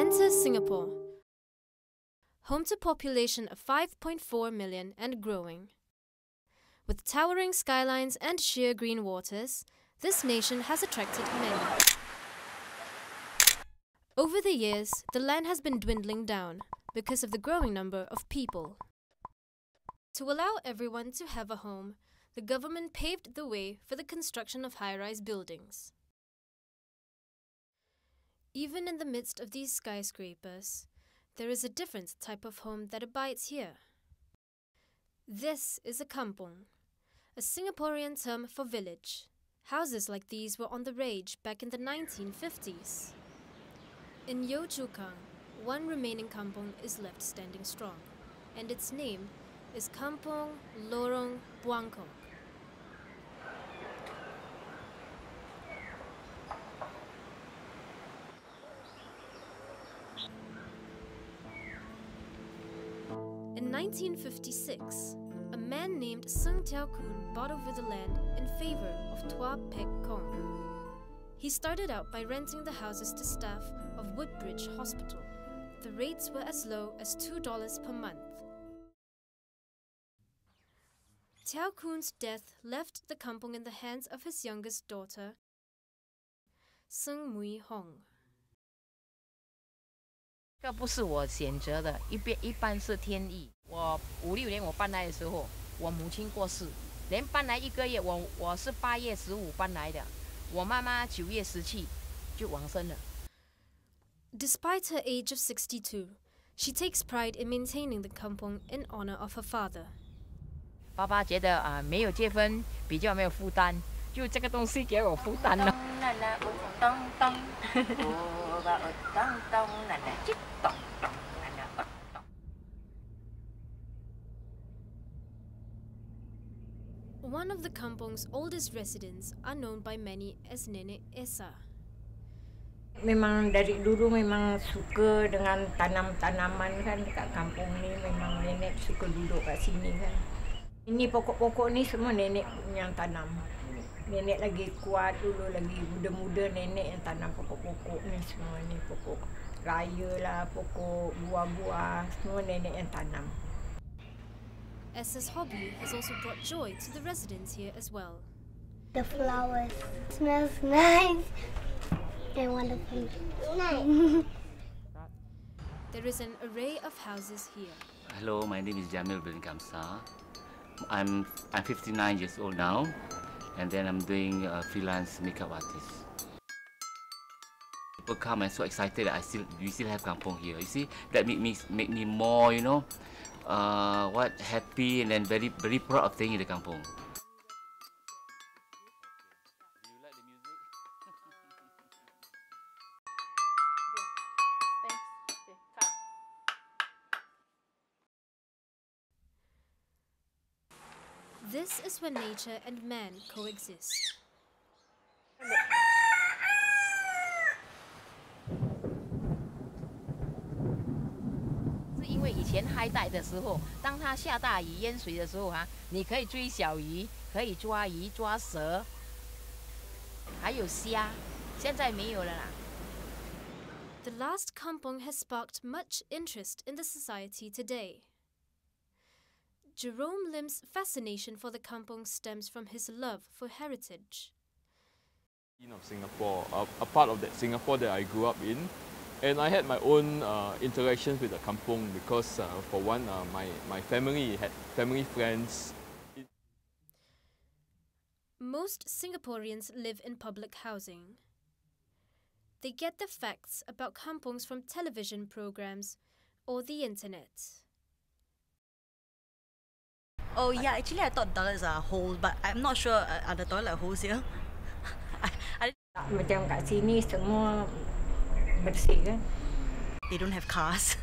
Enter Singapore, home to population of 5.4 million and growing. With towering skylines and sheer green waters, this nation has attracted many. Over the years, the land has been dwindling down because of the growing number of people. To allow everyone to have a home, the government paved the way for the construction of high-rise buildings. Even in the midst of these skyscrapers, there is a different type of home that abides here. This is a kampong, a Singaporean term for village. Houses like these were on the rage back in the 1950s. In Yio Chu Kang, one remaining kampong is left standing strong, and its name is Kampong Lorong Buangkok. In 1956, a man named Sung Tiao Kun bought over the land in favor of Tua Pek Kong. He started out by renting the houses to staff of Woodbridge Hospital. The rates were as low as $2 per month. Tiao Kun's death left the kampong in the hands of his youngest daughter, Seng Mui Hong. 这不是我选择的，一般是天意。我5、6年我搬来的时候，我母亲过世，连搬来1个月，我是8月15搬来的，我妈妈9月17就往生了。Despite her age of 62, she takes pride in maintaining the kampong in honor of her father. 爸爸觉得没有结婚比较没有负担，就这个东西给我负担了。One of the kampong's oldest residents are known by many as Nenek Esa. Memang dari dulu memang suka dengan tanam-tanaman kan dekat kampung ni, memang nenek suka duduk kat sini kan. Ini pokok-pokok ni semua nenek yang tanam. Nenek lagi kuat dulu, lagi muda-muda nenek yang tanam pokok-pokok ni semua ni, pokok raya lah, pokok buah-buah, semua nenek yang tanam. Esa's hobby has also brought joy to the residents here as well. The flowers smells nice and wonderful. Nice. There is an array of houses here. Hello, my name is Jamil bin Kamsa. I'm 59 years old now, and then I'm doing freelance makeup artist. People come and so excited that we still have kampong here. You see, that make me more, happy and then very proud of staying in the kampong. This is where nature and man coexist. 是因为以前海带的时候，当它下大雨淹水的时候你可以追小鱼，可以抓鱼、抓蛇，还有虾，现在没有了啦。The Last Kampong has sparked much interest in the society today. Jerome Lim's fascination for the kampong stems from his love for heritage. Of Singapore, a part of that Singapore that I grew up in, and I had my own interactions with the kampong because, for one, my family had family friends. Most Singaporeans live in public housing. They get their facts about kampongs from television programs or the internet. Oh yeah, actually I thought toilets are holes, but I'm not sure are the toilet holes here. Macam kat sini semua bersih kan. They don't have cars.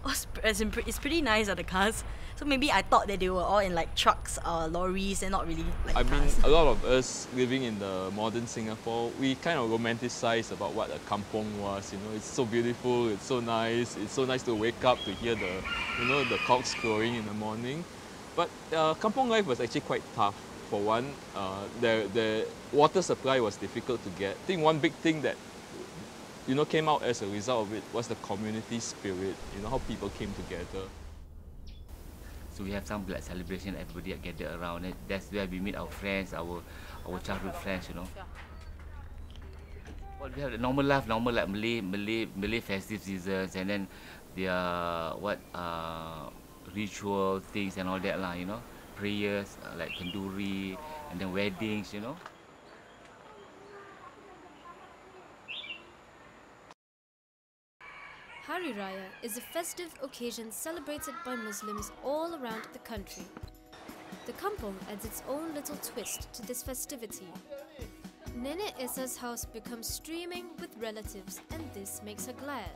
It's pretty nice the cars. So maybe I thought that they were all in like trucks or lorries and not really like cars. I mean, a lot of us living in the modern Singapore, we kind of romanticize about what a kampong was. It's so beautiful, it's so nice to wake up to hear the cocks crowing in the morning. But kampong life was actually quite tough. For one, the water supply was difficult to get. I think one big thing that came out as a result of it was the community spirit, how people came together. So we have some black celebration, everybody gather around it. That's where we meet our friends, our childhood friends, Well, we have the normal life, normal like Malay festive seasons, and then their ritual things and all that lah, prayers like kenduri, and then weddings, Hari Raya is a festive occasion celebrated by Muslims all around the country. The kampong adds its own little twist to this festivity. Nenek Esa's house becomes streaming with relatives, and this makes her glad.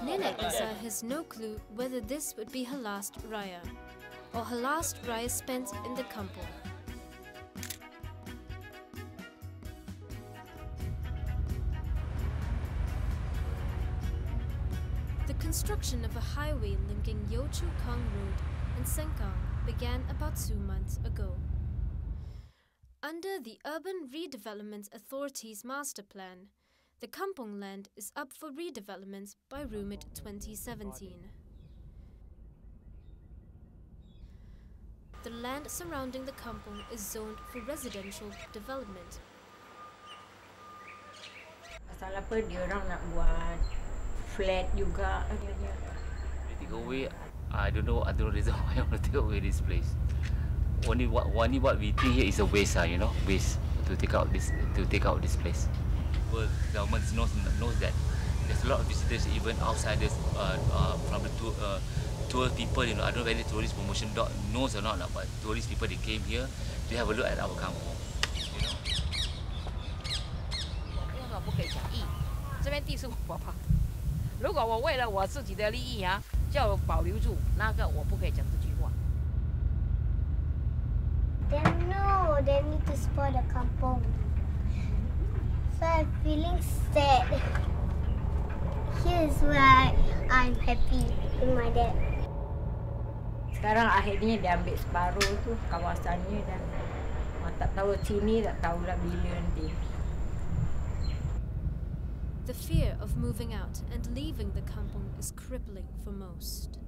Nenek Esa has no clue whether this would be her last Raya, or her last Raya spent in the kampong. The construction of a highway linking Yio Chu Kang Road and Sengkang began about 2 months ago. Under the Urban Redevelopment Authority's master plan, the Kampong land is up for redevelopment by Rumit 2017. The land surrounding the Kampong is zoned for residential development. Pasal apa dia orang nak buat flat juga. Take away, I don't know reason why I want to take away this place. Only what we think here is a waste, waste to take out this place. Well, government knows that there's a lot of visitors, even outsiders, from the tour people. I don't know whether tourist promotion knows or not, but tourist people, they came here to have a look at our kampong. 为什么不可以讲义？这边地是我跑的，如果我为了我自己的利益叫我保留住那个，我不可以讲这句话。They need to spoil the kampong. So I'm feeling sad. Here's where I'm happy with my dad. Sekarang akhirnya dia ambil separuh tu kawasannya dan tak tahu sini, tak tahulah bila nanti. The fear of moving out and leaving the kampong is crippling for most.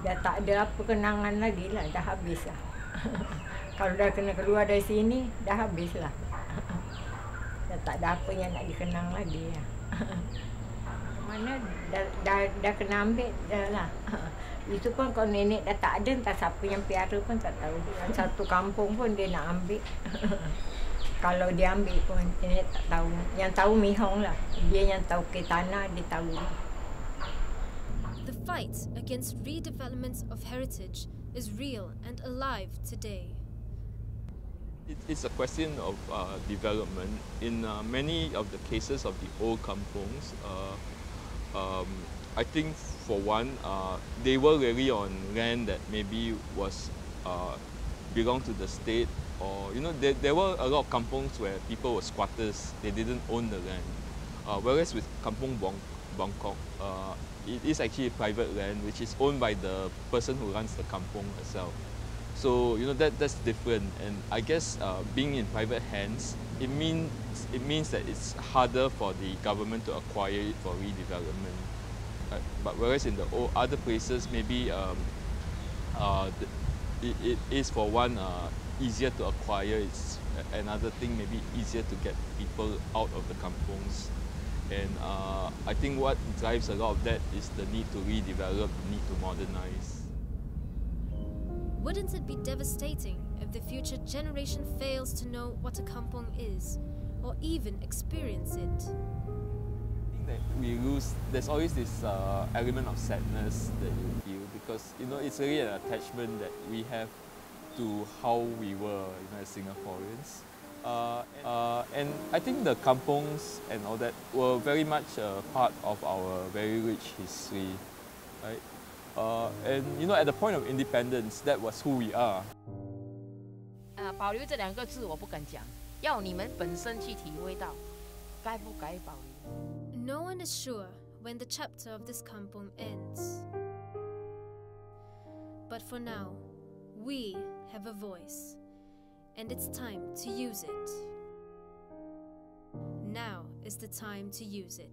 Dah tak ada apa kenangan lagi lah, dah habis lah. Kalau dah kena keluar dari sini, dah habis lah. Dah tak ada apa yang nak dikenang lagi lah. Mana dah kena ambil dah lah. Itu pun kalau nenek dah tak ada, entah siapa yang piara pun tak tahu. Yang satu kampung pun dia nak ambil. Kalau dia ambil pun nenek tak tahu. Yang tahu Mihong lah. Dia yang tahu ke tanah, dia tahu. The fight against redevelopment of heritage is real and alive today. It's a question of development. In many of the cases of the old kampongs, I think for one, they were really on land that maybe was belonged to the state, or there were a lot of kampongs where people were squatters. They didn't own the land. Whereas with Kampong Buangkok, it is actually private land which is owned by the person who runs the kampong herself. So that's different, and I guess being in private hands, it means that it's harder for the government to acquire it for redevelopment. But whereas in the other places, maybe it is for one easier to acquire. It's another thing, maybe easier to get people out of the kampongs. And I think what drives a lot of that is the need to redevelop, the need to modernize. Wouldn't it be devastating if the future generation fails to know what a kampong is, or even experience it? I think that we lose, there's always this element of sadness that you feel, because it's really an attachment that we have to how we were as Singaporeans. And I think the kampongs and all that were very much a part of our very rich history, right? And at the point of independence, that was who we are. 保留这2个字我不敢讲，要你们本身去体会到，该不该保留。 No one is sure when the chapter of this kampong ends. But for now, we have a voice. and it's time to use it. Now is the time to use it.